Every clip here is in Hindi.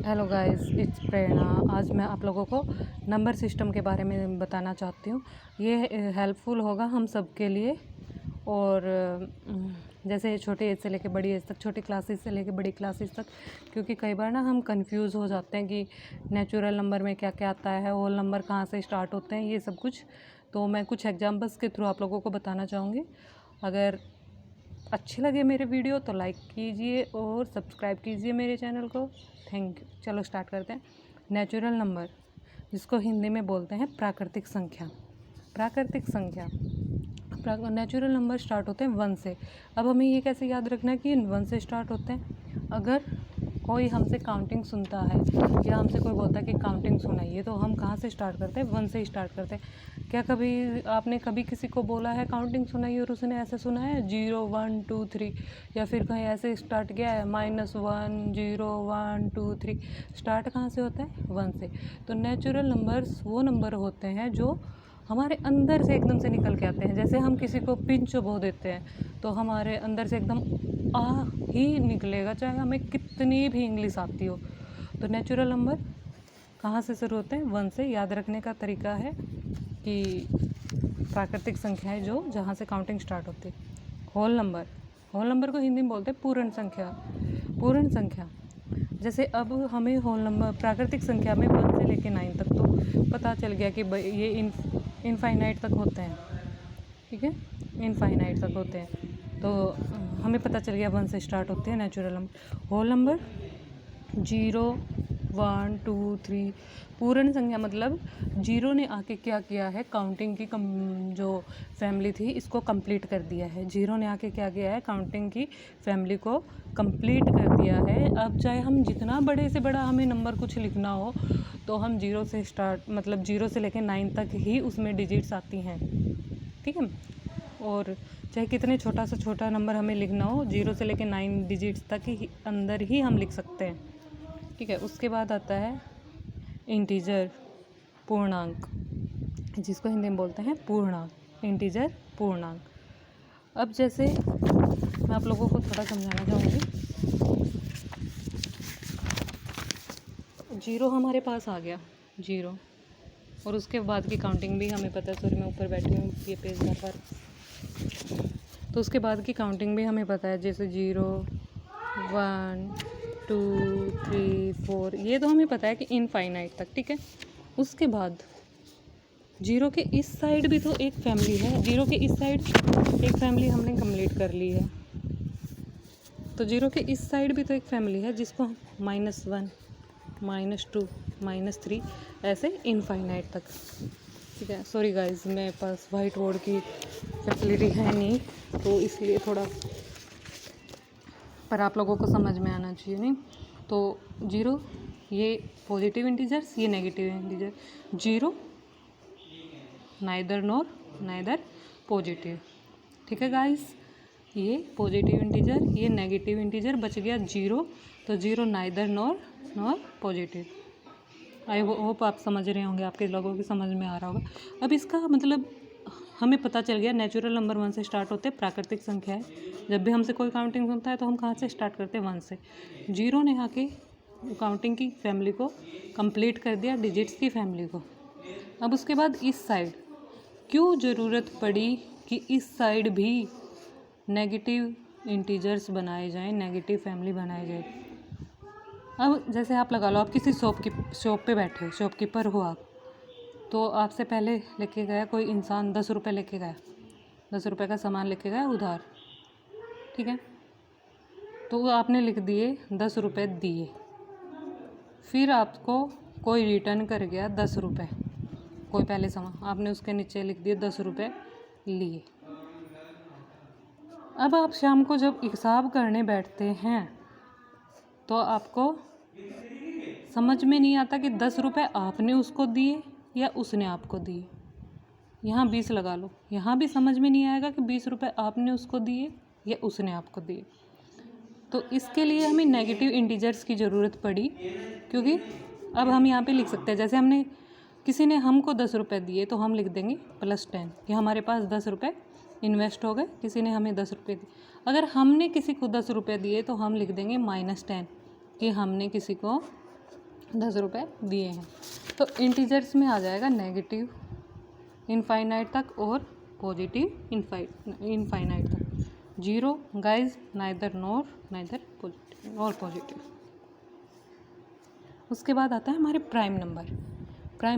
हेलो गाइस, इट्स प्रेरणा। आज मैं आप लोगों को नंबर सिस्टम के बारे में बताना चाहती हूँ। ये हेल्पफुल होगा हम सब के लिए। और जैसे छोटी एज से लेकर बड़ी एज तक, छोटी क्लासेस से लेकर बड़ी क्लासेस तक, क्योंकि कई बार ना हम कंफ्यूज हो जाते हैं कि नेचुरल नंबर में क्या क्या आता है, होल नंबर कहाँ से स्टार्ट होते हैं, ये सब कुछ। तो मैं कुछ एग्जाम्पल्स के थ्रू आप लोगों को बताना चाहूँगी। अगर अच्छे लगे मेरे वीडियो तो लाइक कीजिए और सब्सक्राइब कीजिए मेरे चैनल को। Thank you. चलो स्टार्ट करते हैं। नेचुरल नंबर, जिसको हिंदी में बोलते हैं प्राकृतिक संख्या। प्राकृतिक संख्या, नेचुरल नंबर स्टार्ट होते हैं 1 से। अब हमें ये कैसे याद रखना है कि 1 से स्टार्ट होते हैं। अगर कोई हमसे काउंटिंग सुनता है या हमसे कोई बोलता है कि काउंटिंग सुनाइए, तो हम कहाँ से स्टार्ट करते हैं? 1 से ही स्टार्ट करते हैं। क्या कभी आपने किसी को बोला है काउंटिंग सुनाइए और उसने ऐसे सुना है 0 1 2 3, या फिर कहीं ऐसे स्टार्ट किया है -1 0 1 2 3? स्टार्ट कहाँ से होता है? 1 से। तो नेचुरल नंबर्स वो नंबर होते हैं जो हमारे अंदर से एकदम से निकल के आते हैं। जैसे हम किसी को पिंच बो देते हैं तो हमारे अंदर से एकदम आ ही निकलेगा, चाहे हमें कितनी भी इंग्लिश आती हो। तो नेचुरल नंबर कहाँ से शुरू होते हैं? 1 से। याद रखने का तरीका है कि प्राकृतिक संख्याएं जो जहाँ से काउंटिंग स्टार्ट होती है। होल नंबर, होल नंबर को हिंदी में बोलते हैं पूर्ण संख्या। पूर्ण संख्या, जैसे अब हमें होल नंबर प्राकृतिक संख्या में 1 से लेकर 9 तक तो पता चल गया कि ये इनफाइनाइट तक होते हैं। ठीक है, इनफाइनाइट तक होते हैं। तो हमें पता चल गया 1 से स्टार्ट होते हैं नेचुरल नंबर। Whole number 0 1 2 3। पूर्ण संख्या मतलब जीरो ने आके क्या किया है, काउंटिंग की जो फैमिली थी इसको कंप्लीट कर दिया है। जीरो ने आके क्या किया है, काउंटिंग की फैमिली को कंप्लीट कर दिया है। अब चाहे हम जितना बड़े से बड़ा हमें नंबर कुछ लिखना हो तो हम 0 से स्टार्ट, मतलब 0 से लेकर 9 तक ही उसमें डिजिट्स आती हैं। ठीक है। और चाहे कितने छोटा से छोटा नंबर हमें लिखना हो, 0 से लेकर 9 डिजिट्स तक ही अंदर ही हम लिख सकते हैं। ठीक है। उसके बाद आता है इंटीजर, पूर्णांक, जिसको हिंदी में बोलते हैं पूर्णांक। इंटीजर, पूर्णांक। अब जैसे मैं आप लोगों को थोड़ा समझाना चाहूँगी। 0 हमारे पास आ गया, 0, और उसके बाद की काउंटिंग भी हमें पता है। सॉरी, मैं ऊपर बैठी हूँ, ये पेज पर। तो उसके बाद की काउंटिंग भी हमें पता है, जैसे 0 1 2 3 4, ये तो हमें पता है कि इनफाइनाइट तक। ठीक है। उसके बाद 0 के इस साइड भी तो एक फैमिली है। 0 के इस साइड एक फैमिली हमने कंप्लीट कर ली है। तो 0 के इस साइड भी तो एक फैमिली है, जिसको -1 -2 -3 ऐसे इनफाइनाइट तक। ठीक है। सॉरी गाइस, मेरे पास वाइट बोर्ड की फैसिलिटी है नहीं, तो इसलिए थोड़ा, पर आप लोगों को समझ में आना चाहिए। नहीं तो 0 ये पॉजिटिव इंटीजर्स, ये negative integer. 0 neither nor, neither positive. ठीक है गाइस, ये पॉजिटिव इंटीजर, ये नेगेटिव इंटीजर, बच गया 0। तो 0 neither nor positive. I hope आप समझ रहे होंगे, आपके लोगों की समझ में आ रहा होगा। अब इसका मतलब हमें पता चल गया नेचुरल नंबर 1 से स्टार्ट होते हैं, प्राकृतिक संख्या है। जब भी हमसे कोई काउंटिंग सुनता है तो हम कहाँ से स्टार्ट करते हैं? 1 से। 0 ने आके काउंटिंग की फैमिली को कंप्लीट कर दिया, डिजिट्स की फैमिली को। अब उसके बाद इस साइड क्यों ज़रूरत पड़ी कि इस साइड भी नेगेटिव इंटीजर्स बनाए जाएं, नेगेटिव फैमिली बनाए जाए। अब जैसे आप लगा लो, आप किसी शॉप पे बैठे हो, शॉपकीपर हो आप, तो आपसे पहले लेके गया कोई इंसान 10 रुपये लेके गया, 10 रुपये का सामान लेके गया उधार। ठीक है। तो आपने लिख दिए 10 रुपये दिए, फिर आपको कोई रिटर्न कर गया 10 रुपये, कोई पहले सामान, आपने उसके नीचे लिख दिए 10 रुपये लिए। अब आप शाम को जब हिसाब करने बैठते हैं तो आपको समझ में नहीं आता कि 10 रुपये आपने उसको दिए या उसने आपको दिए। यहाँ 20 लगा लो, यहाँ भी समझ में नहीं आएगा कि 20 रुपये आपने उसको दिए या उसने आपको दिए। तो इसके लिए हमें नेगेटिव इंटीजर्स की ज़रूरत पड़ी, क्योंकि अब हम यहाँ पे लिख सकते हैं, जैसे हमने किसी ने हमको 10 रुपये दिए तो हम लिख देंगे +10 कि हमारे पास 10 रुपये इन्वेस्ट हो गए, किसी ने हमें 10 रुपये दिए। अगर हमने किसी को 10 रुपये दिए तो हम लिख देंगे -10 कि हमने किसी को 10 रुपये दिए हैं। तो इंटीजर्स में आ जाएगा नेगेटिव इनफाइनाइट तक और पॉजिटिव इनफाइनाइट तक। 0 गाइज नाइदर पॉजिटिव और पॉजिटिव। उसके बाद आता है हमारे प्राइम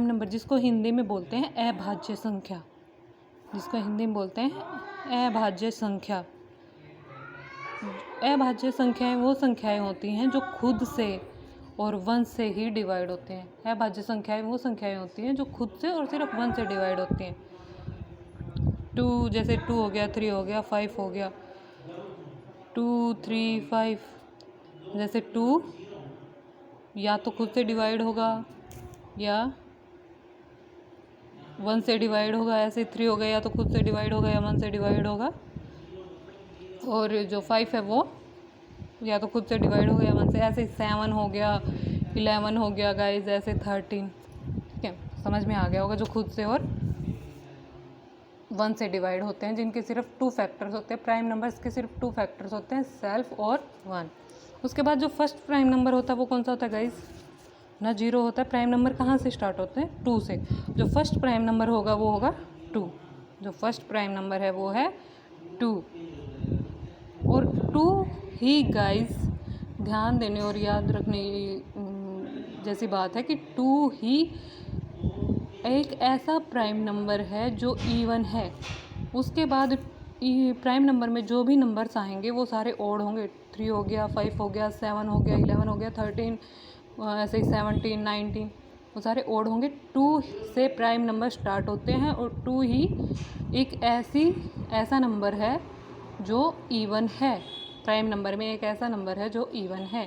नंबर जिसको हिंदी में बोलते हैं अभाज्य संख्या, अभाज्य संख्या। अभाज्य संख्याएं वो संख्याएं होती हैं जो खुद से और 1 से ही डिवाइड होते हैं। अभाज्य संख्याएं वो संख्याएं होती हैं जो खुद से और सिर्फ 1 से डिवाइड होती हैं। 2 जैसे 2 हो गया, 3 हो गया, 5 हो गया, 2 3 5। जैसे 2 या तो खुद से डिवाइड होगा या 1 से डिवाइड होगा। ऐसे 3 हो गया या तो खुद से डिवाइड होगा या 1 से डिवाइड होगा। और जो 5 है वो या तो खुद से डिवाइड हो गया 1 से। ऐसे 7 हो गया, 11 हो गया गाइज, ऐसे 13। ठीक है, समझ में आ गया होगा। जो खुद से और 1 से डिवाइड होते हैं, जिनके सिर्फ 2 फैक्टर्स होते हैं। प्राइम नंबर्स के सिर्फ 2 फैक्टर्स होते हैं, सेल्फ और 1। उसके बाद जो फर्स्ट प्राइम नंबर होता है वो कौन सा होता है गाइज? ना 0 होता है। प्राइम नंबर कहाँ से स्टार्ट होते हैं? 2 से। जो फर्स्ट प्राइम नंबर होगा वो होगा 2। जो फर्स्ट प्राइम नंबर है वो है 2। और 2 ही गाइज ध्यान देने और याद रखने जैसी बात है कि 2 ही एक ऐसा प्राइम नंबर है जो इवन है। उसके बाद प्राइम नंबर में जो भी नंबर्स आएंगे वो सारे ओड होंगे। 3 हो गया, 5 हो गया, 7 हो गया, 11 हो गया, 13, ऐसे ही 17, 19, वो सारे ओड होंगे। 2 से प्राइम नंबर स्टार्ट होते हैं और 2 ही एक ऐसा नंबर है जो इवन है। प्राइम नंबर में एक ऐसा नंबर है जो इवन है।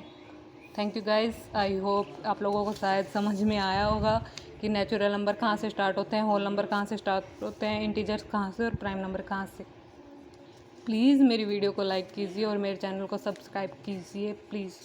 Thank you guys. I hope आप लोगों को शायद समझ में आया होगा कि नेचुरल नंबर कहाँ से स्टार्ट होते हैं, होल नंबर कहाँ से स्टार्ट होते हैं, इंटीजर्स कहाँ से और प्राइम नंबर कहाँ से। प्लीज़ मेरी वीडियो को लाइक कीजिए और मेरे चैनल को सब्सक्राइब कीजिए प्लीज़।